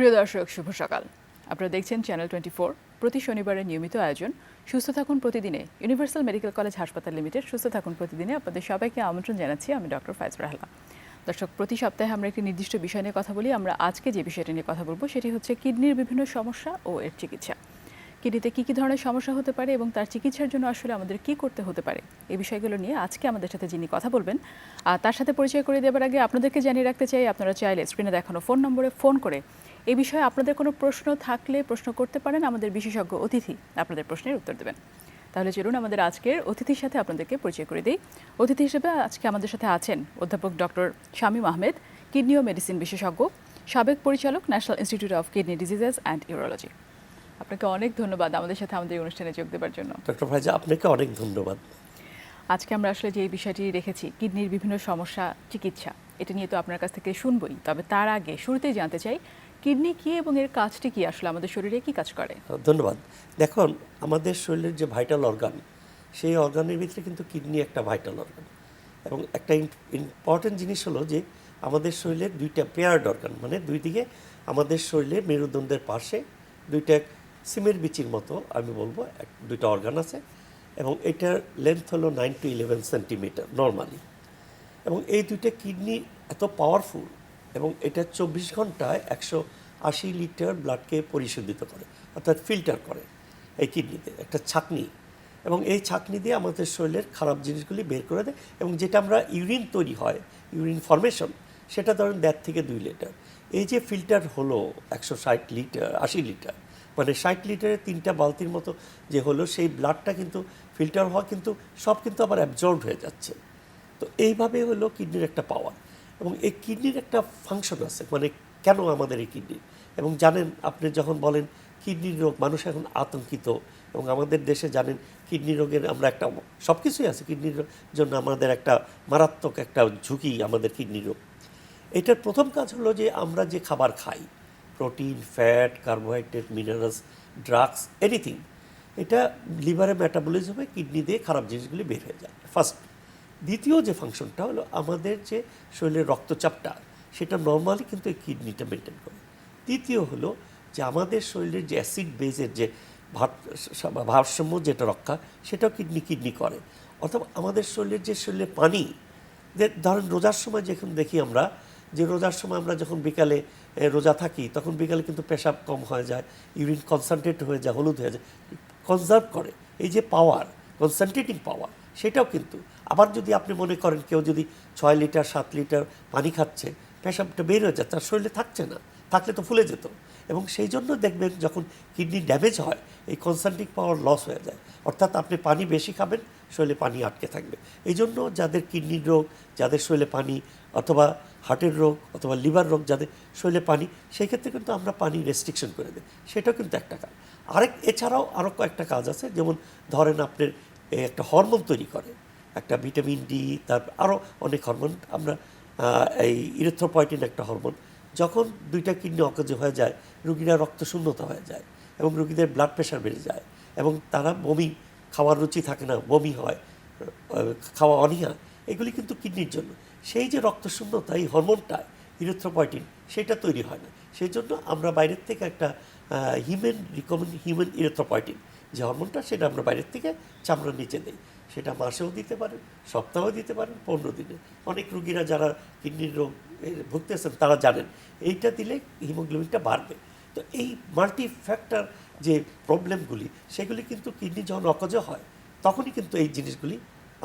প্রিয় দর্শক, শুভ সকাল। আপনারা দেখছেন চ্যানেল 24। প্রতি শনিবারের নিয়মিত আয়োজন সুস্থ থাকুন প্রতিদিনে ইউনিভার্সাল মেডিকেল কলেজ হাসপাতাল লিমিটেড সুস্থ থাকুন প্রতিদিনে আপনাদের সবাইকে আমন্ত্রণ জানাচ্ছি। আমি ডক্টর ফাইজুর রাহলা। দর্শক, প্রতি সপ্তাহে আমরা একটি নির্দিষ্ট বিষয় নিয়ে কথা বলি। আমরা আজকে যে বিষয়টি নিয়ে কথা বলবো সেটি হচ্ছে কিডনির বিভিন্ন সমস্যা ও এর চিকিৎসা। কিডনিতে কী কী ধরনের সমস্যা হতে পারে এবং তার চিকিৎসার জন্য আসলে আমাদের কী করতে হতে পারে, এই বিষয়গুলো নিয়ে আজকে আমাদের সাথে যিনি কথা বলবেন তার সাথে পরিচয় করে দেওয়ার আগে আপনাদেরকে জানিয়ে রাখতে চাই, আপনারা চাইলে স্ক্রিনে দেখানো ফোন নম্বরে ফোন করে এই বিষয়ে আপনাদের কোনো প্রশ্ন থাকলে প্রশ্ন করতে পারেন। আমাদের বিশেষজ্ঞ অতিথি আপনাদের প্রশ্নের উত্তর দেবেন। তাহলে চলুন আমাদের আজকের অতিথির সাথে আপনাদেরকে পরিচয় করে দিই। অতিথি হিসেবে আজকে আমাদের সাথে আছেন অধ্যাপক ডক্টর শামীম আহমেদ, কিডনি ও মেডিসিন বিশেষজ্ঞ, সাবেক পরিচালক, national institute of kidney diseases and urology. আপনাকে অনেক ধন্যবাদ আমাদের সাথে আমাদের এই অনুষ্ঠানে যোগ দেওয়ার জন্য। ডক্টর ফাইজা, আপনাকে অনেক ধন্যবাদ। আজকে আমরা আসলে যে বিষয়টি রেখেছি, কিডনির বিভিন্ন সমস্যা, চিকিৎসা, এটা নিয়ে তো আপনার কাছ থেকে শুনবই। তবে তার আগে শুরুতেই জানতে চাই, কিডনি কী এবং এর কাজটি কী, আসলে আমাদের শরীরে কী কাজ করে? ধন্যবাদ। দেখুন, আমাদের শরীরের যে ভাইটাল অর্গান, সেই অর্গানের ভিতরে কিন্তু কিডনি একটা ভাইটাল অর্গান। এবং একটা ইম্পর্টেন্ট জিনিস হলো যে আমাদের শরীরের দুইটা পেয়ার্ড অর্গান, মানে দুই দিকে আমাদের শরীরে মেরুদণ্ডের পাশে দুইটা সিমের বিচির মতো আমি বলবো দুইটা অর্গান আছে। এবং এটার লেন্থ হলো 9 to 11 সেন্টিমিটার নর্মালি। এবং এই দুইটা কিডনি এত পাওয়ারফুল, এবং এটা 24 ঘন্টায় 180 লিটার ব্লাডকে পরিশোধিত করে, অর্থাৎ ফিল্টার করে এই কিডনিতে একটা ছাঁকনি। এবং এই ছাঁকনি দিয়ে আমাদের শরীরের খারাপ জিনিসগুলি বের করে দেয়। এবং যেটা আমরা ইউরিন তৈরি হয়, ইউরিন ফর্মেশন, সেটা ধরেন 1.5 থেকে 2 লিটার। এই যে ফিল্টার হলো 160 লিটার, 80 লিটার, মানে 60 লিটারের 3টা বালতির মতো যে হলো, সেই ব্লাডটা কিন্তু ফিল্টার হওয়া কিন্তু সব কিন্তু আবার অ্যাবজর্ব হয়ে যাচ্ছে। তো এইভাবে হলো কিডনির একটা পাওয়ার। এবং এই কিডনির একটা ফাংশন আছে, মানে কেন আমাদের এই কিডনি। এবং জানেন, আপনি যখন বলেন কিডনির রোগ, মানুষ এখন আতঙ্কিত। এবং আমাদের দেশে জানেন কিডনি রোগের আমরা একটা সব কিছুই আছে, কিডনির জন্য আমাদের একটা মারাত্মক একটা ঝুঁকি আমাদের কিডনি রোগ। এটার প্রথম কাজ হলো যে আমরা যে খাবার খাই, protein, fat, carbohydrate, minerals, drugs, anything, এটা লিভারে মেটাবলিজম হয়ে কিডনি দিয়ে খারাপ জিনিসগুলি বের হয়ে যায়, ফার্স্ট। দ্বিতীয় যে ফাংশনটা হলো আমাদের যে শরীরের রক্তচাপটা, সেটা নর্মালি কিন্তু এই কিডনিটা মেনটেন করে। তৃতীয় হলো যে আমাদের শরীরের যে অ্যাসিড বেজের যে ভারসাম্য যেটা রক্ষা, সেটাও কিডনি করে। অথবা আমাদের শরীরের যে শরীরে পানি, ধরেন রোজার সময় যখন দেখি আমরা যে রোজার সময় আমরা যখন বিকালে রোজা থাকি, তখন বিকালে কিন্তু পেশাব কম হয়ে যায়, ইউরিন কনসেন্ট্রেট হয়ে যায়, হলুদ হয়ে যায়, কনজার্ভ করে। এই যে পাওয়ার, কনসেন্ট্রেটিং পাওয়ার, সেটাও কিন্তু। আবার যদি আপনি মনে করেন কেউ যদি 6 লিটার 7 লিটার পানি খাচ্ছে, পেশাবটা বের হয়ে যাচ্ছে, তার শরীরে থাকছে না, থাকলে তো ফুলে যেত। এবং সেই জন্য দেখবেন যখন কিডনি ড্যামেজ হয়, এই কনসেন্ট্রেটিং পাওয়ার লস হয়ে যায়। অর্থাৎ আপনি পানি বেশি খাবেন, শরীরে পানি আটকে থাকবে। এই জন্য যাদের কিডনির রোগ, যাদের শরীরে পানি, অথবা হার্টের রোগ, অথবা লিভার রোগ, যাদের শরীরে পানি, সেই ক্ষেত্রে কিন্তু আমরা পানি রেস্ট্রিকশন করে দিই। সেটাও কিন্তু একটা কাজ। এছাড়াও আরও কয়েকটা কাজ আছে, যেমন ধরেন আপনার একটা হরমোন তৈরি করে, একটা ভিটামিন ডি, তারপর আরও অনেক হরমোন। আমরা এই ইরিথ্রোপয়েটিন একটা হরমোন, যখন দুইটা কিডনি অকেজো হয়ে যায়, রুগীরা রক্তশূন্যতা হয়ে যায়, এবং রুগীদের ব্লাড প্রেশার বেড়ে যায়, এবং তারা বমি, খাওয়ার রুচি থাকে না, বমি হয়, খাওয়া অনীহা, এগুলি কিন্তু কিডনির জন্য। সেই যে রক্তশূন্যতা, এই হরমোনটা ইরিথ্রোপয়েটিন, সেটা তৈরি হয় না। সেই জন্য আমরা বাইরের থেকে একটা হিউম্যান ইরিথ্রোপয়েটিন যে হরমোনটা, সেটা আমরা বাইরের থেকে চামড়ার নিচে দিই। সেটা মাসেও দিতে পারেন, সপ্তাহেও দিতে পারেন, 15 দিনে। অনেক রুগীরা যারা কিডনির রোগ ভুগতেছেন তারা জানেন এইটা দিলে হিমোগ্লোবিনটা বাড়বে। তো এই মাল্টি ফ্যাক্টর যে প্রবলেমগুলি, সেগুলি কিন্তু কিডনি যখন অকেজো হয়, তখনই কিন্তু এই জিনিসগুলি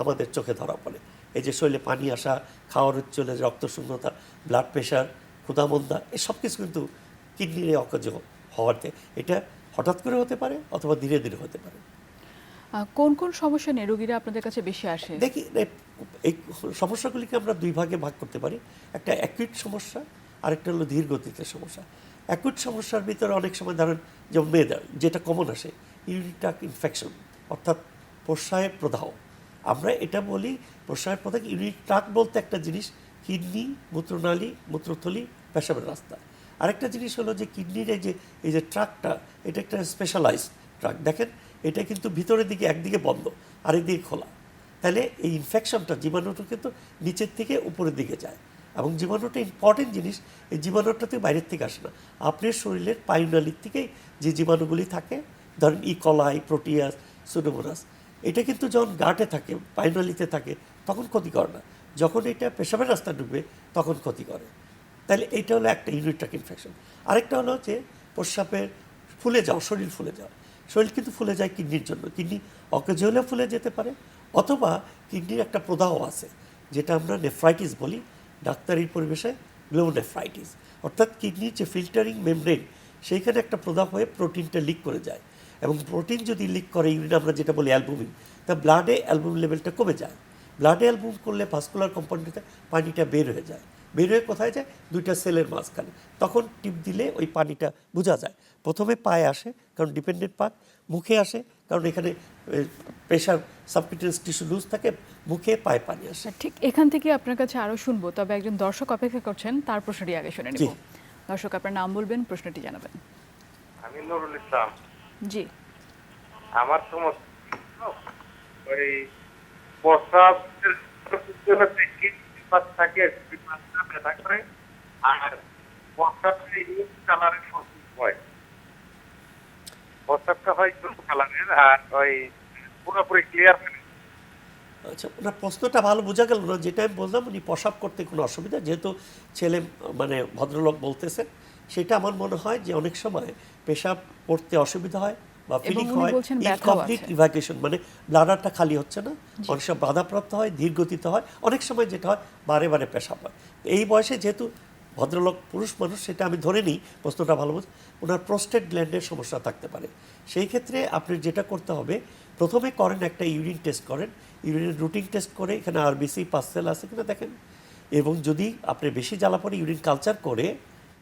আমাদের চোখে ধরা পড়ে। এই যে শরীরে পানি আসা, খাওয়ার চলে রক্তশূন্যতা, ব্লাড প্রেশার, ক্ষুধামন্দা, এই সব কিছু কিন্তু কিডনির অকেজো হওয়াতে এটা হঠাৎ করে হতে পারে, অথবা ধীরে ধীরে হতে পারে। কোন কোন সমস্যা নিয়ে রোগীরা আপনাদের কাছে বেশি আসে? দেখি, এই সমস্যাগুলিকে আমরা দুই ভাগে ভাগ করতে পারি। একটা অ্যাকুইট সমস্যা, আরেকটা হলো ধীর গতিতে সমস্যা। অ্যাকুইট সমস্যার ভিতরে অনেক সময় ধরেন যেমন মেয়েদের যেটা কমন আসে, ইউরিনারি ট্র্যাক্ট ইনফেকশন, অর্থাৎ প্রস্রাবের প্রদাহ। আমরা এটা বলি প্রস্রাবের প্রদাহ। ইউরিনারি ট্র্যাক্ট বলতে একটা জিনিস কিডনি, মূত্রনালী, মূত্রথলি, পেশাবের রাস্তা। আরেকটা জিনিস হলো যে কিডনির এই যে ট্র্যাক্টটা, এটা একটা স্পেশালাইজড ট্র্যাক্ট। দেখেন, এটা কিন্তু ভিতরের দিকে একদিকে বন্ধ, আরেকদিকে খোলা। তাহলে এই ইনফেকশনটা, জীবাণুটা কিন্তু নিচের থেকে উপরের দিকে যায়। এবং জীবাণুটা ইম্পর্টেন্ট জিনিস। এই জীবাণুটা তো বাইরের থেকে আসে না, আপনার শরীরের পাইনালির থেকেই যে জীবাণুগুলি থাকে, ধরেন ইকলাই, প্রোটিয়াস, সুডোমোনাস, এটা কিন্তু যখন গাটে থাকে, পাইনালিতে থাকে, তখন ক্ষতি করে না। যখন এটা পেশাবের রাস্তা ঢুকবে তখন ক্ষতি করে। তাহলে এইটা হলো একটা ইউরিন ট্র্যাক্ট ইনফেকশন। আরেকটা হলো যে প্রস্রাবের ফুলে যাওয়া, শরীর ফুলে যাওয়া। শরীর কিন্তু ফুলে যায় কিডনির জন্য, কিডনি অকেজ হলেও ফুলে যেতে পারে, অথবা কিডনির একটা প্রদাহ আছে যেটা আমরা নেফ্রাইটিস বলি, ডাক্তারি পরিবেশে গ্লোমেরুনেফ্রাইটিস। অর্থাৎ কিডনির যে ফিল্টারিং মেমব্রেন, সেইখানে একটা প্রদাহ হয়ে প্রোটিনটা লিক করে যায়, এবং প্রোটিন যদি লিক করে ইউরিন, আমরা যেটা বলি অ্যালবুমিন, তা ব্লাডে অ্যালবুমিন লেভেলটা কমে যায়। ব্লাডে অ্যালবুমিন করলে ভাস্কুলার কম্পাউন্ডে পানিটা বের হয়ে যায়। বের হয়ে কোথায় যায়? দুইটা সেলের মাঝখানে। তখন টিপ দিলে ওই পানিটা বোঝা যায়। প্রথমে পায়ে আসে, কারণ ডিপেন্ডেন্ট পার্ট, মুখে আসে, কারণ এখানে প্রেশার সাবকিউটেনিয়াস টিস্যু লুজ থাকে, মুখে পায়ে পানি আসে। ঠিক এখান থেকে আপনার কাছে আরো শুনবো, তবে একজন দর্শক অপেক্ষা করছেন, তার প্রশ্নটি আগে শুনে জি। নিব। দর্শক, আপনার নাম বলবেন, প্রশ্নটি জানাবেন। আমি নুরুল ইসলাম। জি। আমার সমস্যা ওই প্রস্রাবের থাকে, ব্যথা করে, আর প্রস্রাবটা ইউজ কালারের হয়, প্রস্রাবটা হয় ইউজ কালারের, আর ওই পুরোপুরি ক্লিয়ার। আচ্ছা, ওনার প্রশ্নটা ভালো বোঝা গেল না। যেটা আমি বললাম, উনি প্রসাব করতে কোনো অসুবিধা, যেহেতু ছেলে মানে ভদ্রলোক বলতেছেন, সেটা আমার মনে হয় যে অনেক সময় পেশাব করতে অসুবিধা হয় বা ফিলিং উনি হয়, বলছেন ব্যথাও ইনকমপ্লিট আছে। ইভাকুয়েশন, মানে ব্লাডারটা খালি হচ্ছে না, অনেক সময় বাধাপ্রাপ্ত হয়, ধীর গতিতে হয়, অনেক সময় যেটা হয় বারে বারে পেশাব হয়। এই বয়সে যেহেতু ভদ্রলোক পুরুষ মানুষ, সেটা আমি ধরে নিই, প্রশ্নটা ভালো বুঝ, ওনার প্রোস্টেট গ্ল্যান্ডের সমস্যা থাকতে পারে। সেই ক্ষেত্রে আপনি যেটা করতে হবে, প্রথমে করেন একটা ইউরিন টেস্ট করেন, ইউরিনের রুটিন টেস্ট করে এখানে আরবিসি পার্সেল আছে কিনা দেখেন, এবং যদি আপনি বেশি জ্বালা পড়ে ইউরিন কালচার করে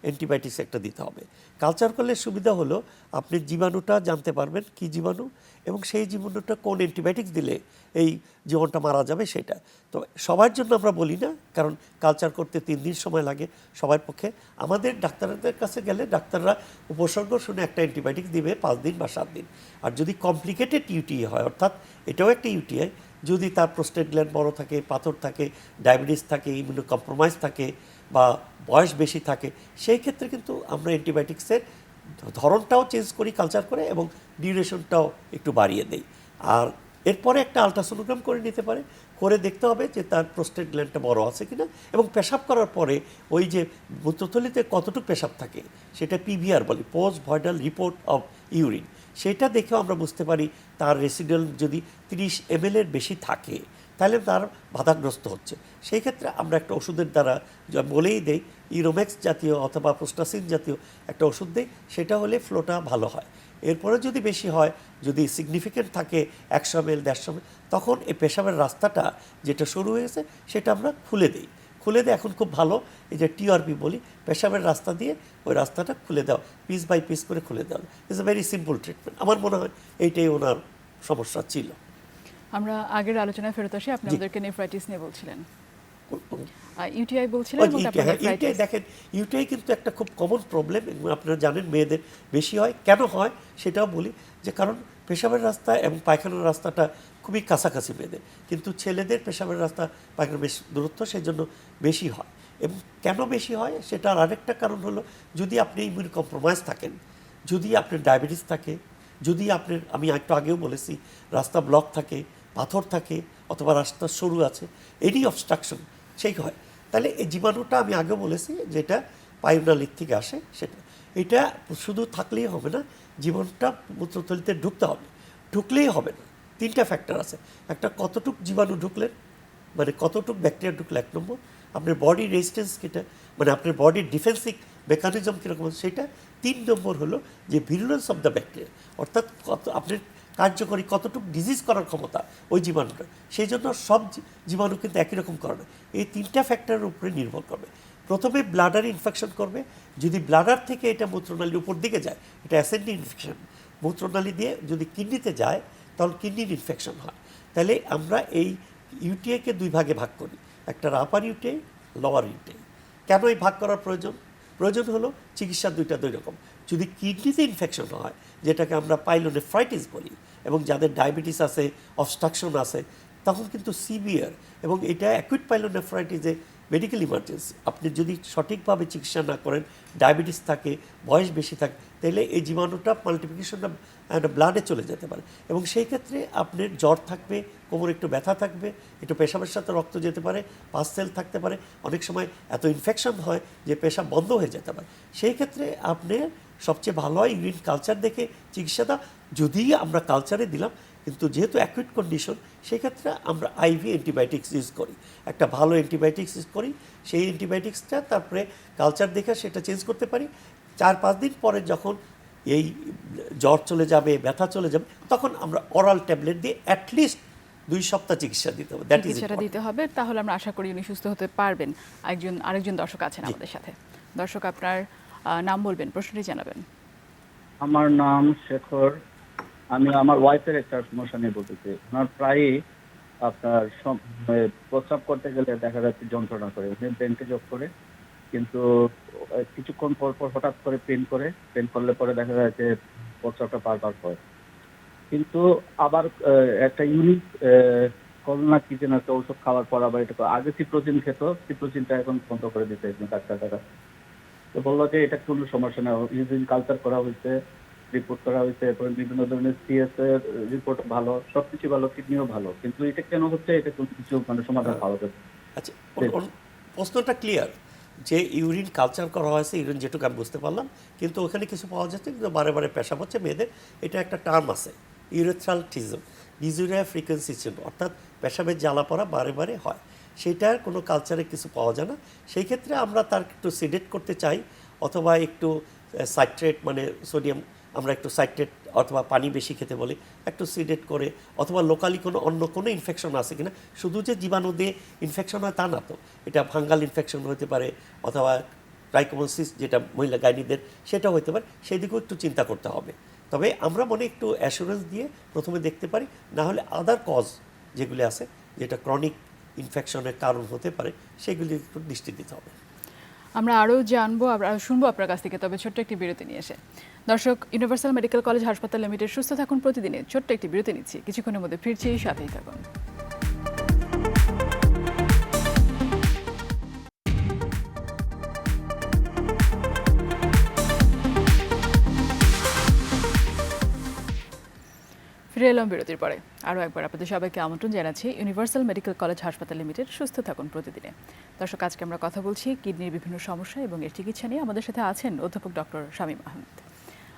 অ্যান্টিবায়োটিক্স একটা দিতে হবে। কালচার করলে সুবিধা হলো আপনি জীবাণুটা জানতে পারবেন কি জীবাণু, এবং সেই জীবাণুটা কোন অ্যান্টিবায়োটিক্স দিলে এই জীবাণুটা মারা যাবে সেটা। তো সবার জন্য আমরা বলি না, কারণ কালচার করতে 3 দিন সময় লাগে সবার পক্ষে। আমাদের ডাক্তারদের কাছে গেলে ডাক্তাররা উপসর্গ শুনে একটা অ্যান্টিবায়োটিক্স দিবে 5 দিন বা 7 দিন। আর যদি কমপ্লিকেটেড ইউটিআই হয়, অর্থাৎ এটাও একটা ইউটিআই, যদি তার প্রোস্টেট গ্ল্যান্ড বড় থাকে, পাথর থাকে, ডায়াবেটিস থাকে, ইমিউনো কম্প্রোমাইজ থাকে, বা বয়স বেশি থাকে, সেই ক্ষেত্রে কিন্তু আমরা অ্যান্টিবায়োটিক্সের ধরনটাও চেঞ্জ করি কালচার করে, এবং ডিউরেশনটাও একটু বাড়িয়ে দেই। আর এরপরে একটা আলট্রাসোনোগ্রাম করে নিতে পারে, করে দেখতে হবে যে তার প্রোস্টেট গ্ল্যান্ডটা বড় আছে কিনা, এবং পেশাব করার পরে ওই যে মূত্রথলিতে কতটুকু পেশাব থাকে সেটা পিভিআর বলি, পোস্ট ভয়েডাল রিপোর্ট অফ ইউরিন, সেটা দেখেও আমরা বুঝতে পারি তার রেসিডুয়াল যদি 30 ml এর বেশি থাকে তাহলে তার বাধাগ্রস্ত হচ্ছে। সেই ক্ষেত্রে আমরা একটা ওষুধের দ্বারা বলেই দেই, ইরোমেক্স জাতীয় অথবা প্রোস্টাসিন জাতীয় একটা ওষুধ দেই, সেটা হলে ফ্লোটা ভালো হয়। এরপরে যদি বেশি হয়, যদি সিগনিফিকেন্ট থাকে 100 ml 150 ml, তখন এই পেশাবের রাস্তাটা যেটা শুরু হয়েছে সেটা আমরা খুলে দিই। খুলে দেয় এখন খুব ভালো, এই যে টিআরপি বলি, পেশাবের রাস্তা দিয়ে ওই রাস্তাটা খুলে দেওয়া, পিস বাই পিস করে খুলে দেওয়া। It's a very simple treatment. আমার মনে হয় এইটাই ওনার সমস্যা ছিল। আমরা আগের আলোচনায় ফেরত আসি, আপনি জি। আমাদেরকে নেফ্রাইটিস নিয়ে বলছিলেন, ইউটিআই বলছিলেন, এবং তারপর ইউটিআই নেফ্রাইটিস। দেখেন, ইউটিআই কিন্তু একটা খুব কমন প্রবলেম, এবং আপনারা জানেন মেয়েদের বেশি হয়। কেন হয় সেটাও বলি, যে কারণ পেশাবের রাস্তা এবং পায়খানার রাস্তাটা খুবই কাছাকাছি মেয়েদের, কিন্তু ছেলেদের পেশাবের রাস্তা পায়খানার বেশ দূরত্ব, সেই জন্য বেশি হয়। এবং কেন বেশি হয় সেটার আরেকটা কারণ হলো, যদি আপনি ইমিউন কম্প্রোমাইজ থাকেন, যদি আপনার ডায়াবেটিস থাকে, যদি আপনার, আমি একটু আগেও বলেছি, রাস্তা ব্লক থাকে, পাথর থাকে, অথবা রাস্তা সরু আছে, এনি অবস্ট্রাকশন, সেই হয়। তাহলে এই জীবাণুটা আমি আগেও বলেছি যেটা পাইনালির থেকে আসে, সেটা এটা শুধু থাকলেই হবে না, জীবাণুটা মূত্রথলিতে ঢুকতে হবে। ঢুকলেই হবে না, 3টা ফ্যাক্টর আছে। একটা, কতটুক জীবাণু ঢুকলেন, মানে কতটুক ব্যাকটেরিয়া ঢুকলে 1 নম্বর, আপনার বডি রেজিস্ট্যান্স কিটা, মানে আপনার বডির ডিফেন্সিভ মেকানিজম কীরকম, সেটা। 3 নম্বর হলো যে ভিরুলেন্স অফ দ্য ব্যাকটেরিয়া, অর্থাৎ কত আপনার কার্যকরী কতটুকু ডিজিজ করার ক্ষমতা ওই জীবাণুটা। সেই জন্য সব জীবাণু কিন্তু একই রকম করে না, এই 3টা ফ্যাক্টরের উপরে নির্ভর করবে। প্রথমে ব্লাডার ইনফেকশন করবে, যদি ব্লাডার থেকে এটা মূত্রনালীর উপর দিকে যায়, এটা অ্যাসেন্ডিং ইনফেকশন, মূত্রনালী দিয়ে যদি কিডনিতে যায় তাহলে কিডনির ইনফেকশন হয়। তাহলে আমরা এই ইউটিআইকে 2 ভাগে ভাগ করি, একটা আপার ইউটিআই, লোয়ার ইউটিআই। কেন এই ভাগ করার প্রয়োজন? প্রয়োজন হলো চিকিৎসা 2টা 2 রকম। যদি কিডনিতে ইনফেকশন হয়, যেটাকে আমরা পাইলোনেফ্রাইটিস বলি, এবং যাদের ডায়াবেটিস আছে, অবস্ট্রাকশন আছে, তখন কিন্তু সিভিয়ার, এবং এটা অ্যাকুইট পাইলোনেফ্রাইটিসে মেডিকেল ইমার্জেন্সি। আপনি যদি সঠিকভাবে চিকিৎসা না করেন, ডায়াবেটিস থাকে, বয়স বেশি থাকে, তাহলে এই জীবাণুটা মাল্টিপ্লিকেশনটা ব্লাডে চলে যেতে পারে এবং সেই ক্ষেত্রে আপনার জ্বর থাকবে, কোমরে একটু ব্যথা থাকবে, একটু পেশাবের সাথে রক্ত যেতে পারে, পাসসেল থাকতে পারে, অনেক সময় এত ইনফেকশন হয় যে পেশাব বন্ধ হয়ে যেতে পারে। সেই ক্ষেত্রে আপনার সবচেয়ে ভালো হয় ইউরিন কালচার দেখে চিকিৎসাটা, যদি আমরা কালচারে দিলাম, কিন্তু যেহেতু অ্যাকুইট কন্ডিশন সেই ক্ষেত্রে আমরা আইভি অ্যান্টিবায়োটিক্স ইউজ করি, একটা ভালো অ্যান্টিবায়োটিক্স ইউজ করি। সেই অ্যান্টিবায়োটিক্সটা তারপরে কালচার দেখে সেটা চেঞ্জ করতে পারি। 4-5 দিন পরে যখন এই জ্বর চলে যাবে, ব্যথা চলে যাবে, তখন আমরা অরাল ট্যাবলেট দিয়ে অ্যাটলিস্ট 2 সপ্তাহ চিকিৎসা দিতে হবে। দ্যাট ইজ চিকিৎসাটা দিতে হবে, তাহলে আমরা আশা করি উনি সুস্থ হতে পারবেন। আরেকজন দর্শক আছেন আমাদের সাথে। দর্শক, আপনার নাম বলবেন, প্রশ্নটি জানাবেন। আমার নাম শেখর। আমি আমার ওয়াইফের একটা সমস্যা নিয়ে বলতেছি। ওনার প্রায়ই আপনার প্রস্রাব করতে গেলে দেখা যাচ্ছে যন্ত্রণা করে, উনি ব্যাংকে জব করে, কিন্তু কিছুক্ষণ পর পর হঠাৎ করে পেন করলে পরে দেখা যায় যে প্রস্রাবটা বারবার হয়। কিন্তু আবার একটা ইউনিক করোনা কি যেন একটা ঔষধ খাওয়ার পর আবার এটা আগে সিপ্রোজিন খেত, সিপ্রোজিনটা এখন বন্ধ করে দিতে ডাক্তার টাকা। তো বললো যে এটা কোনো সমস্যা না, ইউরিন কালচার করা হয়েছে, রিপোর্ট করা হয়েছে, এরপরে বিভিন্ন ধরনের সিএস এর রিপোর্ট ভালো, সবকিছু ভালো, কিডনিও ভালো, কিন্তু এটা কেন হচ্ছে এটা কোনো কিছু মানে সমাধান পাওয়া যাবে। আচ্ছা, প্রশ্নটা ক্লিয়ার যে ইউরিন কালচার করা হয়েছে, ইউরিন যেটুকু আমি বুঝতে পারলাম, কিন্তু ওখানে কিছু পাওয়া যাচ্ছে, কিন্তু বারে বারে পেশাব হচ্ছে মেয়েদের। এটা একটা টার্ম আছে, ইউরেথ্রালটিজম, বিজুরিয়া ফ্রিকোয়েন্সি ছিল, অর্থাৎ পেশাবের জ্বালা পড়া বারে বারে হয়, সেইটার কোনো কালচারে কিছু পাওয়া যায় না। সেই ক্ষেত্রে আমরা তার একটু সিডেট করতে চাই, অথবা একটু সাইট্রেট মানে সোডিয়াম, আমরা একটু সাইট্রেট অথবা পানি বেশি খেতে বলি, একটু সিডেট করে, অথবা লোকালি অন্য কোনো ইনফেকশন আছে কিনা। শুধু যে জীবাণু দিয়ে ইনফেকশন হয় তা না তো, এটা ফাঙ্গাল ইনফেকশন হতে পারে, অথবা ট্রাইকোমোসিস যেটা মহিলা গাইনিদের সেটাও হতে পারে, সেই দিকেও একটু চিন্তা করতে হবে। তবে আমরা মনে একটু অ্যাসুরেন্স দিয়ে প্রথমে দেখতে পারি, না হলে আদার কজ যেগুলি আছে, যেটা ক্রনিক ইনফেকশনের কারণ হতে পারে, সেগুলির একটু দৃষ্টি দিতে হবে। আমরা আরও জানবো, আমরা শুনবো আপনার কাছ থেকে, তবে ছোট্ট একটি বিরতি নিয়ে এসে। দর্শক, ইউনিভার্সাল মেডিকেল কলেজ হাসপাতাল লিমিটেড সুস্থ থাকুন প্রতিদিনে ছোট্ট একটি বিরতি নিচ্ছি, কিছুক্ষণের মধ্যে ফিরছি, সাথেই থাকুন। ফিরে এলাম বিরতির পরে। আরও একবার আপনাদের সবাইকে আমন্ত্রণ জানাচ্ছি ইউনিভার্সাল মেডিকেল কলেজ হাসপাতাল লিমিটেড সুস্থ থাকুন প্রতিদিনে। দর্শক, আজকে আমরা কথা বলছি কিডনির বিভিন্ন সমস্যা এবং এর চিকিৎসা নিয়ে। আমাদের সাথে আছেন অধ্যাপক ডক্টর শামীম আহমেদ।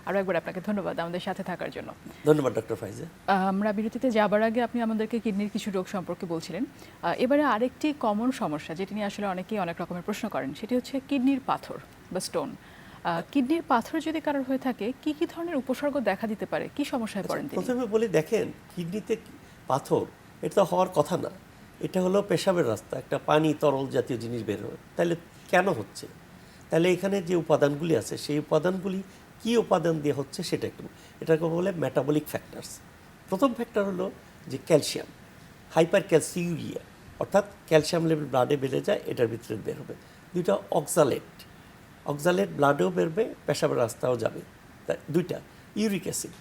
আরও একবার আপনাকে ধন্যবাদ আমাদের সাথে থাকার জন্য। ধন্যবাদ ডক্টর ফাইজা। আমরা বিরতিতে যাবার আগে আপনি আমাদেরকে কিডনির কিছু রোগ সম্পর্কে বলছিলেন। এবারে আরেকটি কমন সমস্যা যেটি নিয়ে আসলে অনেকেই অনেক রকমের প্রশ্ন করেন, সেটি হচ্ছে কিডনির পাথর বা স্টোন। কিডনির পাথর যদি কারোর হয়ে থাকে, কি কি ধরনের উপসর্গ দেখা দিতে পারে, কি সমস্যায় পড়েন তিনি? প্রথমে বলি, দেখেন, কিডনিতে পাথর এটা তো হওয়ার কথা না, এটা হলো পেশাবের রাস্তা, একটা পানি তরল জাতীয় জিনিস বের হয়। তাহলে কেন হচ্ছে? তাহলে এখানে যে উপাদানগুলি আছে, সেই উপাদানগুলি কি উপাদান দিয়ে হচ্ছে সেটা একটু, এটাকে বলে মেটাবলিক ফ্যাক্টরস। প্রথম ফ্যাক্টর হলো যে ক্যালসিয়াম, হাইপার ক্যালসিউরিয়া, অর্থাৎ ক্যালসিয়াম লেভেল ব্লাডে বেড়ে যায়, এটার ভিতরে বের হবে। দুইটা অক্সালেট ব্লাডেও বেরবে, পেশাবের রাস্তাও যাবে, দুইটা। ইউরিক অ্যাসিড,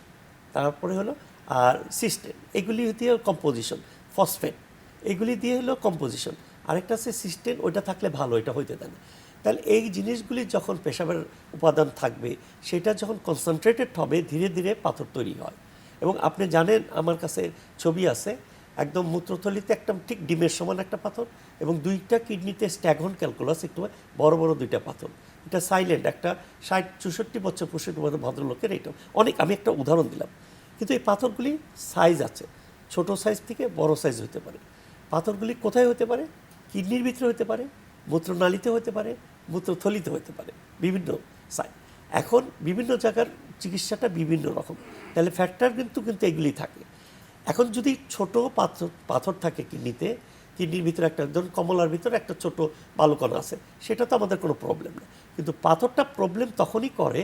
তারপরে হলো আর সিস্টেন, এগুলি দিয়ে কম্পোজিশন, ফসফেট, এগুলি দিয়ে হলো কম্পোজিশন। আরেকটা আছে সিস্টেন, ওইটা থাকলে ভালো, এটা হইতে দেয় না। তাহলে এই জিনিসগুলি যখন পেশাবের উপাদান থাকবে, সেটা যখন কনসেন্ট্রেটেড হবে, ধীরে ধীরে পাথর তৈরি হয়। এবং আপনি জানেন, আমার কাছে ছবি আছে, একদম মূত্রথলিতে একটা ঠিক ডিমের সমান একটা পাথর, এবং দুইটা কিডনিতে স্ট্যাগন ক্যালকুলাস, একটু বড় বড় দুইটা পাথর। এটা সাইলেন্ট, একটা 60-64 বছর 65 বছর ভদ্রলোকের, এটা অনেক। আমি একটা উদাহরণ দিলাম, কিন্তু এই পাথরগুলি সাইজ আছে, ছোট সাইজ থেকে বড় সাইজ হতে পারে। পাথরগুলি কোথায় হতে পারে? কিডনির ভিতরে হতে পারে, মূত্রনালীতে হতে পারে, মূত্রথলিতে হতে পারে, বিভিন্ন সাইজ। এখন বিভিন্ন জায়গার চিকিৎসাটা বিভিন্ন রকম, তাহলে ফ্যাক্টর কিন্তু এগুলি থাকে। এখন যদি ছোট পাথর থাকে কিডনির ভিতরে, একটা ধরুন কমলার ভিতরে একটা ছোট বালুকণা আছে, সেটা তো আমাদের কোনো প্রবলেম না। কিন্তু পাথরটা প্রবলেম তখনই করে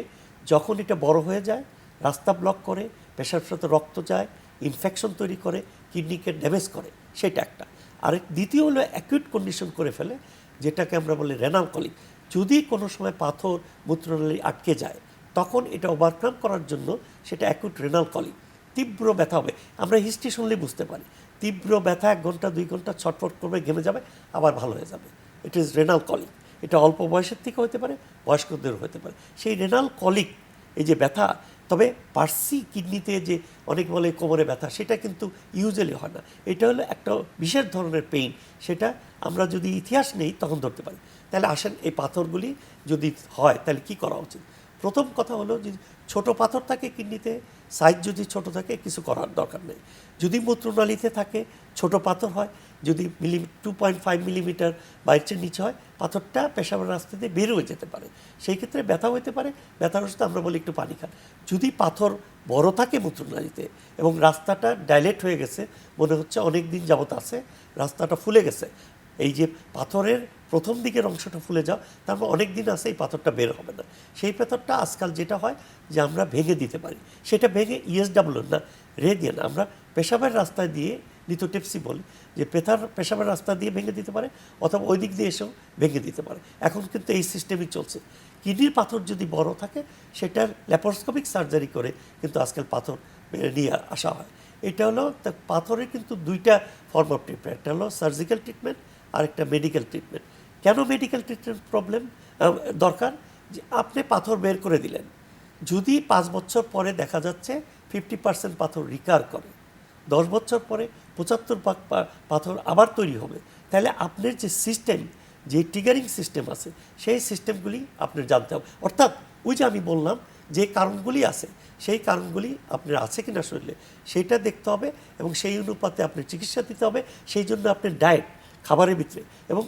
যখন এটা বড় হয়ে যায়, রাস্তা ব্লক করে, পেশার সাথে রক্ত যায়, ইনফেকশন তৈরি করে, কিডনিকে ড্যামেজ করে, সেটা একটা। আর দ্বিতীয় হলো অ্যাকিউট কন্ডিশন করে ফেলে, যেটাকে আমরা বলি রেনাল কলিক। যদি কোনো সময় পাথর মূত্রনালী আটকে যায়, তখন এটা ওভারকাম করার জন্য সেটা অ্যাকিউট রেনাল কলিক, তীব্র ব্যথা হবে। আমরা হিস্ট্রি শুনলেই বুঝতে পারি, তীব্র ব্যথা 1 ঘন্টা 2 ঘন্টা ছটফট করবে, ঘেমে যাবে, আবার ভালো হয়ে যাবে। It is renal colic. এটা অল্প বয়সের থেকে হতে পারে, বয়স্কদের হতে পারে। সেই রেনাল কলিক, এই যে ব্যথা, তবে পার্সি কিডনিতে যে অনেক বলে কোমরে ব্যথা, সেটা কিন্তু ইউজুয়ালি হয় না। এটা হলো একটা বিশেষ ধরনের পেইন, সেটা আমরা যদি ইতিহাস নেই তখন ধরতে পারি। তাহলে আসেন এই পাথরগুলি যদি হয় তাহলে কি করা উচিত। প্রথম কথা হলো যে ছোট পাথর থাকে কিডনিতে, সাইজ যদি ছোট থাকে কিছু করার দরকার নেই। যদি মূত্রনালীতে থাকে ছোট পাথর হয়, যদি 2.5 মিলিমিটার বাইরের নিচে হয়, পাথরটা পেশাবের রাস্তা দিয়ে বের হয়ে যেতে পারে। সেই ক্ষেত্রে ব্যথা হতে পারে, ব্যথার ওষুধ আমরা বলি একটু পানি খান। যদি পাথর বড় থাকে মূত্রনালীতে এবং রাস্তাটা ডাইলেট হয়ে গেছে, মনে হচ্ছে অনেক দিন যাবত আছে, রাস্তাটা ফুলে গেছে, এই যে পাথরের প্রথম দিকের অংশটা ফুলে যাও, তারপর অনেক দিন আছে এই পাথরটা বের হবে না। সেই পাথরটা আজকাল যেটা হয় যে আমরা ভেঙে দিতে পারি, সেটা ভেঙে ইএসডাব্লিউ না, রে দিয়ে না, আমরা পেশাবের রাস্তায় দিয়ে লিথোট্রিপসি বলি, যে পেশাবের রাস্তা দিয়ে ভেঙে দিতে পারে, অথবা ওই দিক দিয়ে এসেও ভেঙে দিতে পারে। এখন কিন্তু এই সিস্টেমই চলছে। কিডনির পাথর যদি বড় থাকে, সেটার ল্যাপারোস্কোপিক সার্জারি করে কিন্তু আজকাল পাথর নিয়ে আসা হয়। এটা হলো পাথরের কিন্তু দুইটা ফর্ম অফ ট্রিটমেন্ট, একটা হলো সার্জিক্যাল ট্রিটমেন্ট আর একটা মেডিকেল ট্রিটমেন্ট। কেন মেডিকেল ট্রিটমেন্ট প্রবলেম দরকার? যে আপনি পাথর বের করে দিলেন, যদি 5 বছর পরে দেখা যাচ্ছে 50% পাথর রিকার করে, 10 বছর পরে 75 পাথর আবার তৈরি হবে, তাহলে আপনার যে সিস্টেম, যে ট্রিগারিং সিস্টেম আছে, সেই সিস্টেমগুলি আপনার জানতে হবে। অর্থাৎ ওই যে আমি বললাম যে কারণগুলি আছে, সেই কারণগুলি আপনার আছে কিনা শরীরে সেইটা দেখতে হবে, এবং সেই অনুপাতে আপনার চিকিৎসা দিতে হবে। সেই জন্য আপনার ডায়েট, খাবারের ভিতরে, এবং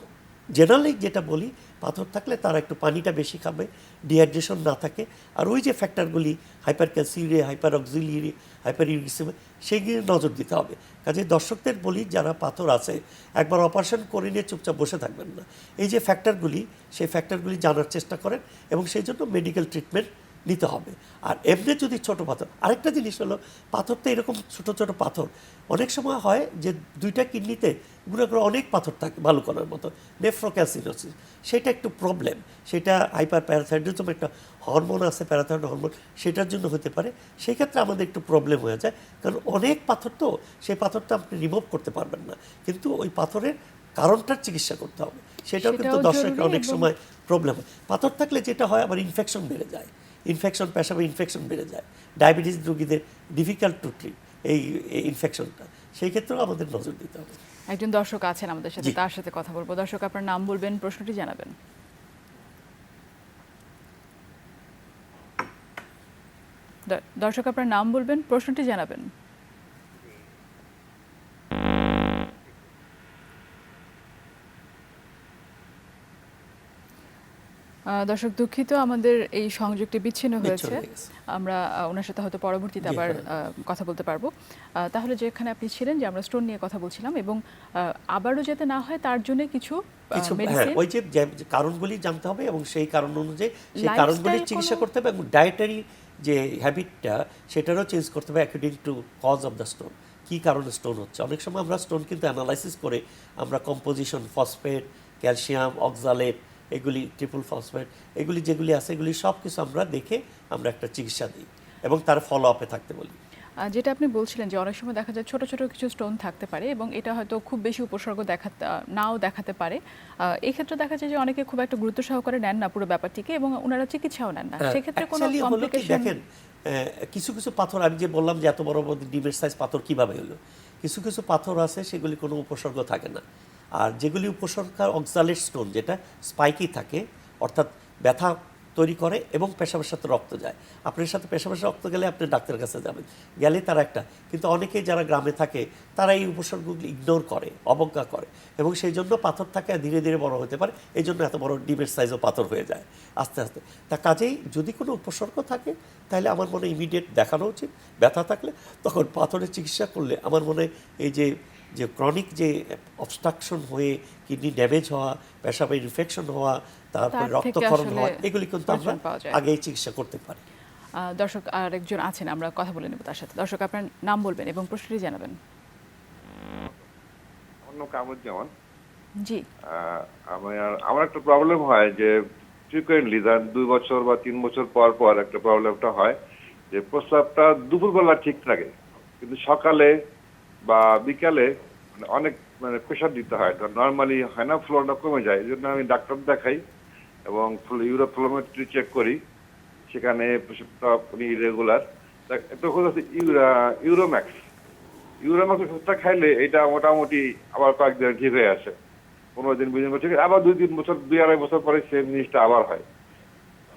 জেনারেলি যেটা বলি, পাথর থাকলে তারা একটু পানিটা বেশি খাবে, ডিহাইড্রেশন না থাকে, আর ওই যে ফ্যাক্টরগুলি hyper ক্যালসিউরিয়া, hyper auxiliary, hyper uricaemia, সেইগুলি নজর দিতে হবে। কাজে দর্শকদের বলি, যারা পাথর আছে একবার অপারেশন করে নিয়ে চুপচাপ বসে থাকবেন না। এই যে ফ্যাক্টরগুলি, সেই ফ্যাক্টরগুলি জানার চেষ্টা করেন, এবং সেই জন্য মেডিকেল ট্রিটমেন্ট নিতে হবে। আর এমনি যদি ছোট পাথর, আরেকটা জিনিস হলো, পাথর তো এরকম ছোট ছোট পাথর অনেক সময় হয় যে দুইটা কিডনিতে গুঁড়ো করে অনেক পাথর থাকে ভালো করার মতো, নেফ্রোক্যালসিনোসিস, সেটা একটু প্রবলেম। সেটা হাইপার প্যারাথাইরয়েডিজম, একটা হরমোন আছে প্যারাথাইরয়েড হরমোন, সেটার জন্য হতে পারে। সেই ক্ষেত্রে আমাদের একটু প্রবলেম হয়ে যায়, কারণ অনেক পাথর তো, সেই পাথরটা আপনি রিমুভ করতে পারবেন না, কিন্তু ওই পাথরের কারণটার চিকিৎসা করতে হবে। সেটাও কিন্তু দর্শকের অনেক সময় প্রবলেম হয়। পাথর থাকলে যেটা হয়, আবার ইনফেকশন বেড়ে যায়, ইনফেকশন, পেশাবে ইনফেকশন বেড়ে যায়, ডায়াবেটিস রোগীদের ডিফিকাল্ট টু ট্রিট এই ইনফেকশনটা, সেই ক্ষেত্রেও আমাদের নজর দিতে হবে। একজন দর্শক আছেন আমাদের সাথে, তার সাথে কথা বলবো। দর্শক, আপনার নাম বলবেন, প্রশ্নটি জানাবেন। দর্শক, আপনার নাম বলবেন, প্রশ্নটি জানাবেন। দর্শক, দুঃখিত, আমাদের এই সংযোগটি বিচ্ছিন্ন হয়েছে। আমরা ওনার সাথে হয়তো পরবর্তীতে আবার কথা বলতে পারবো। তাহলে যেখানে আপনি ছিলেন, যে আমরা স্টোন নিয়ে কথা বলছিলাম, এবং আবারও যাতে না হয় তার জন্য কিছু ওই যে কারণগুলি জানতে হবে, এবং সেই কারণ অনুযায়ী সেই কারণগুলি চিকিৎসা করতে হবে, এবং ডায়েটারি যে হ্যাবিটটা সেটারও চেঞ্জ করতে হবে according to cause of the stone. কী কারণে স্টোন হচ্ছে, অনেক সময় আমরা স্টোন কিন্তু অ্যানালাইসিস করে আমরা কম্পোজিশন, ফসফেট, ক্যালসিয়াম, অক্সালেট, এগুলি ট্রিপল ফসফেট, এগুলি যেগুলি আছে, এগুলি সব কিছু আমরা দেখে আমরা একটা চিকিৎসা দিই, এবং তার ফলো আপে থাকতে বলি। যেটা আপনি বলছিলেন যে অনেক সময় দেখা যায় ছোট ছোট কিছু স্টোন থাকতে পারে, এবং এটা হয়তো খুব বেশি উপসর্গ নাও দেখাতে পারে। এই ক্ষেত্রে দেখা যায় যে অনেকে খুব একটা গুরুত্ব সহকারে নেন না পুরো ব্যাপারটিকে, এবং ওনারা চিকিৎসাও নেন না। সেক্ষেত্রে কোনো কমপ্লিকেশন, দেখেন, কিছু কিছু পাথর, আমি যে বললাম যে এত বড় বড় ডিমের সাইজ পাথর কিভাবে হলো, কিছু কিছু পাথর আছে সেগুলি কোনো উপসর্গ থাকে না। আর যেগুলি উপসর্গ, অক্সালেট স্টোন, যেটা স্পাইকি থাকে, অর্থাৎ ব্যথা তৈরি করে এবং পেশাবের সাথে রক্ত যায়। আপনার সাথে পেশাবের রক্ত গেলে আপনি ডাক্তারের কাছে যাবেন, গেলে তারা একটা, কিন্তু অনেকেই যারা গ্রামে থাকে তারা এই উপসর্গগুলি ইগনোর করে, অবজ্ঞা করে, এবং সেই জন্য পাথর থাকে ধীরে ধীরে বড় হতে পারে। এই জন্য এত বড় ডিমের সাইজও পাথর হয়ে যায় আস্তে আস্তে। তা কাজেই যদি কোনো উপসর্গ থাকে, তাহলে আমার মনে হয় ইমিডিয়েট দেখানো উচিত। ব্যথা থাকলে তখন পাথরের চিকিৎসা করলে আমার মনে হয় এই যে ক্রনিক যে অবস্ট্রাকশন হয়ে কিডনি ড্যামেজ হওয়া, পেশাবে ইনফেকশন হওয়া, তারপরে রক্তক্ষরণ হওয়া, এগুলি কিন্তু আমরা আগেই চিকিৎসা করতে পারি। দর্শক, আরেকজন আছেন, আমরা কথা বলে নেব তার সাথে। দর্শক, আপনার নাম বলবেন এবং প্রশ্নটি জানাবেন। কামুজ্জামান জি। আমার একটা প্রবলেম হয় যে ফ্রিকোয়েন্টলি 2 বছর বা 3 বছর পর পর একটা প্রবলেমটা হয় যে প্রস্রাবটা দুপুরবেলা ঠিক থাকে, কিন্তু সকালে বা বিকালে মানে অনেক প্রেশার দিতে হয়, তো নর্মালি হয় না, ফ্লোটা কমে যায়। এই জন্য আমি ডাক্তার দেখাই এবং ইউরোফ্লোমেট্রি চেক করি, সেখানে পেশাবটা ইরেগুলার। একটা ওষুধ আছে ইউরোম্যাক্স। ইউরোম্যাক্স ওষুধটা খাইলে এটা মোটামুটি আবার কয়েকদিন ঠিক হয়ে আসে, 15 দিন 20 দিন ঠিক, আবার 2-3 বছর 2-2.5 বছর পরে সেম জিনিসটা আবার হয়।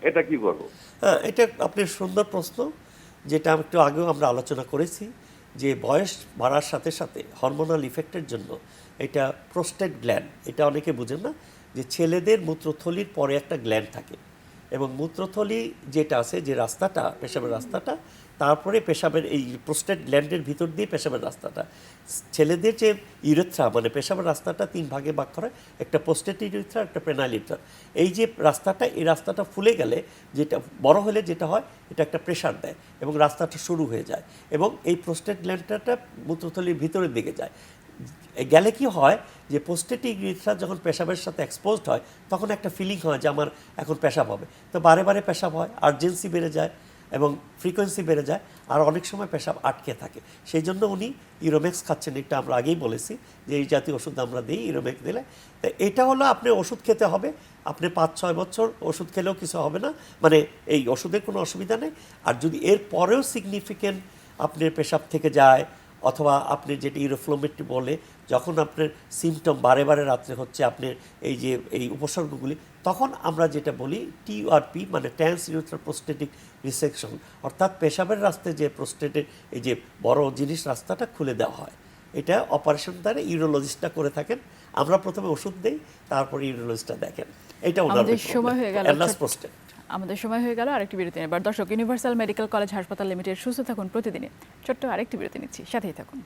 এটা কি করবো? হ্যাঁ, এটা আপনি সুন্দর প্রশ্ন, যেটা একটু আগেও আমরা আলোচনা করেছি যে বয়স বাড়ার সাথে সাথে হরমোনাল ইফেক্টের জন্য এটা প্রোস্টেট গ্ল্যান্ড, এটা অনেকে বুঝেন না যে ছেলেদের মূত্রথলির পরে একটা গ্ল্যান্ড থাকে এবং মূত্রথলি যেটা আছে, যে রাস্তাটা পেশাবের রাস্তাটা, তারপরে পেশাবের এই প্রোস্টেট গ্ল্যান্ডের ভিতর দিয়ে পেশাবের রাস্তাটা। ছেলেদের যে ইউরেথ্রা মানে পেশাবের রাস্তাটা 3 ভাগে ভাগ করে, একটা প্রোস্টেট ইউরেথ্রা, একটা পেনাইল ইউরেথ্রা। এই যে রাস্তাটা, এই রাস্তাটা ফুলে গেলে, যেটা বড় হলে যেটা হয়, এটা একটা প্রেশার দেয় এবং রাস্তাটা শুরু হয়ে যায় এবং এই প্রোস্টেট গ্ল্যান্ডটা মূত্রথলির ভিতরের দিকে যায়। গেলে কি হয় যে প্রোস্টেটিক ইউরেথ্রা যখন পেশাবের সাথে এক্সপোজড হয়, তখন একটা ফিলিং হয় যে আমার এখন পেশাব হবে, তো বারে বারে পেশাব হয়, আর্জেন্সি বেড়ে যায় এবং ফ্রিকোয়েন্সি বেড়ে যায়, আর অনেক সময় পেশাব আটকে থাকে। সেই জন্য উনি ইউরোম্যাক্স খাচ্ছেন, এটা আমরা আগেই বলেছি যে এই জাতীয় ওষুধ আমরা দিই ইউরোম্যাক্স দিলে। তো এটা হলো আপনি ওষুধ খেতে হবে, আপনি 5-6 বছর ওষুধ খেলেও কিছু হবে না, মানে এই ওষুধের কোনো অসুবিধা নেই। আর যদি এর পরেও সিগনিফিকেন্ট আপনার পেশাব থেকে যায়, অথবা আপনি যেটা ইউরোফ্লোমেট্রি বলে, যখন আপনার সিমটম বারে বারে রাত্রে হচ্ছে আপনার এই যে এই উপসর্গগুলি, তখন আমরা যেটা বলি TURP মানে ট্রান্স ইউরেথ্রাল প্রোস্টেটিক রিসেকশন, অর্থাৎ পেশাবের রাস্তায় যে প্রোস্টেটের এই যে বড় জিনিস রাস্তাটা খুলে দেওয়া হয়। এটা অপারেশন দ্বারা ইউরোলজিস্টটা করে থাকেন, আমরা প্রথমে ওষুধ দেই, তারপরে ইউরোলজিস্টটা দেখেন। এটা আমাদের সময় হয়ে গেল। প্রোস্টেট। আমাদের সময় হয়ে গেল আরেকটি বিরতি নেবার। দর্শক, ইউনিভার্সাল মেডিকেল কলেজ হাসপাতাল লিমিটেড সুস্থ থাকুন প্রতিদিনে ছোট্ট আরেকটি বিরতি নিচ্ছি, সাথেই থাকুন।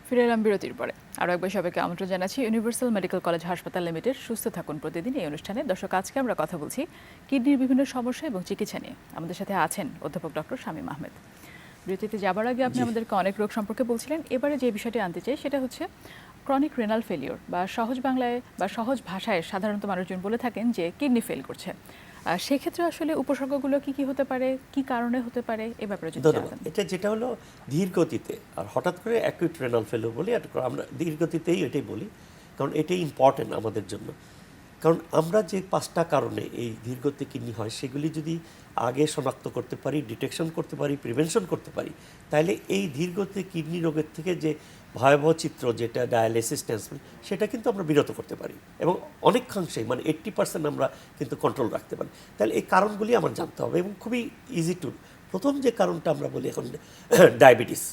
ফিরে এলাম বিরতির পরে। আরও একবার সবাইকে আমন্ত্রণ জানাচ্ছি ইউনিভার্সাল মেডিকেল কলেজ হাসপাতাল লিমিটেড সুস্থ থাকুন প্রতিদিন এই অনুষ্ঠানে। দর্শক, আজকে আমরা কথা বলছি কিডনির বিভিন্ন সমস্যা এবং চিকিৎসা নিয়ে। আমাদের সাথে আছেন অধ্যাপক ডক্টর শামীম আহমেদ। বিরতিতে যাবার আগে আপনি আমাদেরকে অনেক রোগ সম্পর্কে বলছিলেন। এবারে যে বিষয়টি আনতে চাই সেটা হচ্ছে ক্রনিক রেনাল ফেলিওর, বা সহজ বাংলায় বা সহজ ভাষায় সাধারণত মানুষজন বলে থাকেন যে কিডনি ফেল করছে। সেক্ষেত্রে আসলে উপসর্গগুলো কি কি হতে পারে, কি কারণে হতে পারে, এ ব্যাপারে যদি জানাতেন। এটা যেটা হলো ধীর গতিতে, আর হঠাৎ করে অ্যাকিউট রেনাল ফেলিওর বলি, আমরা ধীর গতিতেই এটাই বলি, কারণ এটাই ইম্পর্টেন্ট আমাদের জন্য। কারণ আমরা যে 5টা কারণে এই ধীরগতি কিডনি হয়, সেগুলি যদি আগে শনাক্ত করতে পারি, ডিটেকশন করতে পারি, প্রিভেনশন করতে পারি, তাহলে এই ধীরগতি কিডনি রোগের থেকে যে ভয়াবহ চিত্র, যেটা ডায়ালিসিস ট্রান্সপ্লান্ট, সেটা কিন্তু আমরা বিরত করতে পারি এবং অনেকাংশেই মানে 80% আমরা কিন্তু কন্ট্রোল রাখতে পারি। তাহলে এই কারণগুলি আমার জানতে হবে এবং খুবই ইজি টু। প্রথম যে কারণটা আমরা বলি এখন ডায়াবেটিস।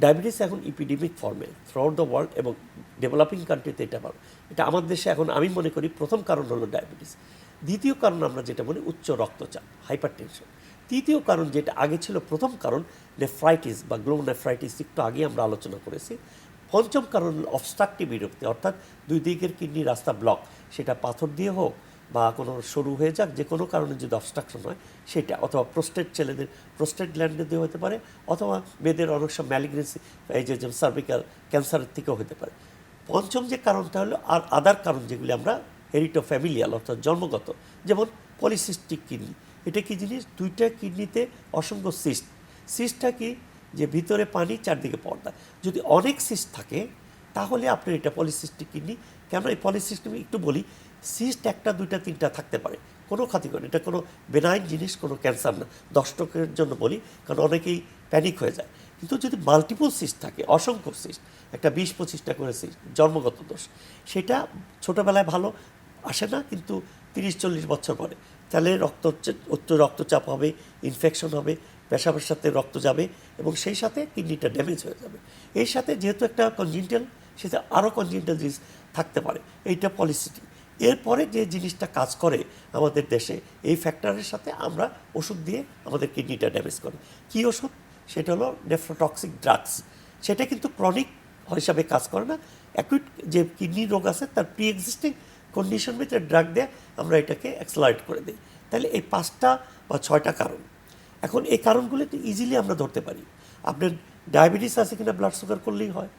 ডায়াবেটিস এখন ইপিডেমিক ফর্মে থ্রুআউট দ্য ওয়ার্ল্ড এবং ডেভেলপিং কান্ট্রিতে এটা পাবো। এটা আমার দেশে এখন আমি মনে করি প্রথম কারণ হলো ডায়াবেটিস। দ্বিতীয় কারণ আমরা যেটা বলি উচ্চ রক্তচাপ, হাইপার টেনশন। তৃতীয় কারণ যেটা আগে ছিল প্রথম কারণ, নেফ্রাইটিস বা গ্লোমেরুলাইটিস, একটু আগে আমরা আলোচনা করেছি। পঞ্চম কারণ অবস্ট্রাকটিভ ইউরোপতে, অর্থাৎ দুই দিকের কিডনি রাস্তা ব্লক, সেটা পাথর দিয়ে হোক বা কোনো সরু হয়ে যাক, যে কোনো কারণে যদি অবস্ট্রাকশন হয় সেটা, অথবা প্রোস্টেট, ছেলেদের প্রোস্টেট গ্ল্যান্ডে দিয়ে হতে পারে, অথবা মেয়েদের অনেক সব ম্যালিগনেন্সি, এই যে সার্ভিক্যাল ক্যান্সারের থেকেও হতে পারে। পঞ্চম যে কারণটা হলো আর আদার কারণ, যেগুলি আমরা হেরিটো ফ্যামিলিয়াল অর্থাৎ জন্মগত, যেমন পলিসিস্টিক কিডনি। এটা কি জিনিস? দুইটা কিডনিতে অসংখ্য সিস্ট। সিস্টটা কি? যে ভিতরে পানি, চারদিকে পর্দা। যদি অনেক সিস্ট থাকে তাহলে আপনার এটা পলিসিস্টিক কিডনি। কেন এই পলিসিস্টিক একটু বলি, সিস্ট 1টা 2টা 3টা থাকতে পারে, কোনো ক্ষতি করে, এটা কোনো বেনাইন জিনিস, কোনো ক্যান্সার না। দর্শকের জন্য বলি, কারণ অনেকেই প্যানিক হয়ে যায়। কিন্তু যদি মাল্টিপল সিস্ট থাকে, অসংখ্য সিস্ট, একটা 20-25টা করে সিস্ট, জন্মগত দোষ, সেটা ছোটোবেলায় ভালো আসে না, কিন্তু 30-40 বছর পরে তাহলে উচ্চ রক্তচাপ হবে, ইনফেকশন হবে, পেশাবের সাথে রক্ত যাবে এবং সেই সাথে কিডনিটা ড্যামেজ হয়ে যাবে। এর সাথে যেহেতু একটা কনজেন্টাল, সেটা আরও কনজেন্টাল জিনিস থাকতে পারে, এইটা পলিসিটি। এরপরে যে জিনিসটা কাজ করে আমাদের দেশে, এই ফ্যাক্টরের সাথে আমরা ওষুধ দিয়ে আমাদের কিডনিটা ড্যামেজ করে। কী ওষুধ? সেটা হলো নেফ্রোটক্সিক ড্রাগস। সেটা কিন্তু ক্রনিক হিসাবে কাজ করে না। অ্যাকুইট যে কিডনি রোগ আছে তার প্রি এক্সিস্টিং কন্ডিশন ভিতরে ড্রাগ দিয়ে আমরা এটাকে অ্যাক্সেলারেট করে দিই। তাহলে এই 5টা বা 6টা কারণ। এখন এই কারণগুলো তো ইজিলি আমরা ধরতে পারি। আপনার ডায়াবেটিস আছে কিনা ব্লাড সুগার করলেই হয়,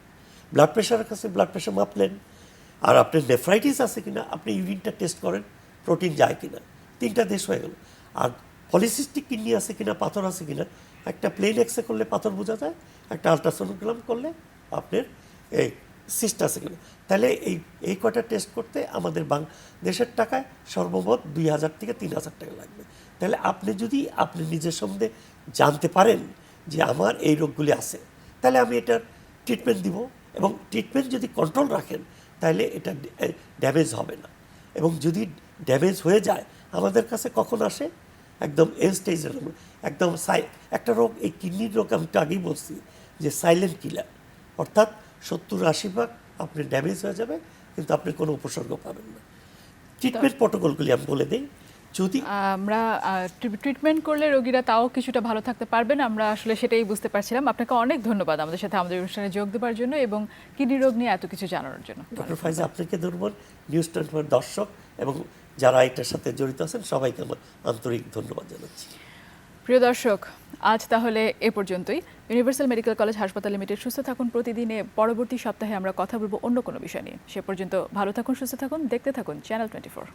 ব্লাড প্রেশারের কাছে ব্লাড প্রেশার মাপলেন, আর আপনার নেফ্রাইটিস আছে কিনা, আপনি ইউরিনটা টেস্ট করেন, প্রোটিন যায় কিনা, 3টা দেশ হয়ে গেল। আর পলিসিস্টিক কিডনি আছে কিনা, পাথর আছে কিনা, একটা প্লেন এক্সরে করলে পাথর বোঝা যায়, একটা আলট্রাসোনোগ্রাম করলে আপনার এই সিস্ট আছে কিনা। তাহলে এই কটা টেস্ট করতে আমাদের দেশের টাকায় সর্বমোট 2,000 থেকে 3,000 টাকা লাগবে। তাহলে আপনি যদি আপনি নিজের সম্বন্ধে জানতে পারেন যে আমার এই রোগগুলি আছে, তাহলে আমি এটার ট্রিটমেন্ট দিব, এবং ট্রিটমেন্ট যদি কন্ট্রোল রাখেন তাহলে এটা ড্যামেজ হবে না। এবং যদি ড্যামেজ হয়ে যায় আমাদের কাছে কখন আসে, একদম এন্ড স্টেজের একদম একটা রোগ, এই কিডনির রোগ আমি তো আগেই বলছি যে সাইলেন্ট কিলার, অর্থাৎ 70-80% আপনি ড্যামেজ হয়ে যাবে কিন্তু আপনি কোনো উপসর্গ পাবেন না। ট্রিটমেন্ট প্রটোকলগুলি আমি বলে দিই। যদি আমরা ট্রিটমেন্ট করলে রোগীরা তাও কিছুটা ভালো থাকতে পারবেন, আমরা আসলে সেটাই বুঝতে পারছিলাম। আপনাকে অনেক ধন্যবাদ আমাদের সাথে আমাদের অনুষ্ঠানে যোগ দেওয়ার জন্য এবং কিডনি রোগ নিয়ে এত কিছু জানানোর জন্য। ডক্টর ফাইজা, আপনাকে ধন্যবাদ, নিউজ 24 দর্শক এবং যারা এটার সাথে জড়িত আছেন সবাইকে আমার আন্তরিক ধন্যবাদ জানাচ্ছি। প্রিয় দর্শক, আজ তাহলে এ পর্যন্তই। ইউনিভার্সাল মেডিকেল কলেজ হাসপাতাল লিমিটেড সুস্থ থাকুন প্রতিদিনে পরবর্তী সপ্তাহে আমরা কথা বলবো অন্য কোনো বিষয় নিয়ে। সে পর্যন্ত ভালো থাকুন, সুস্থ থাকুন, দেখতে থাকুন চ্যানেল 24।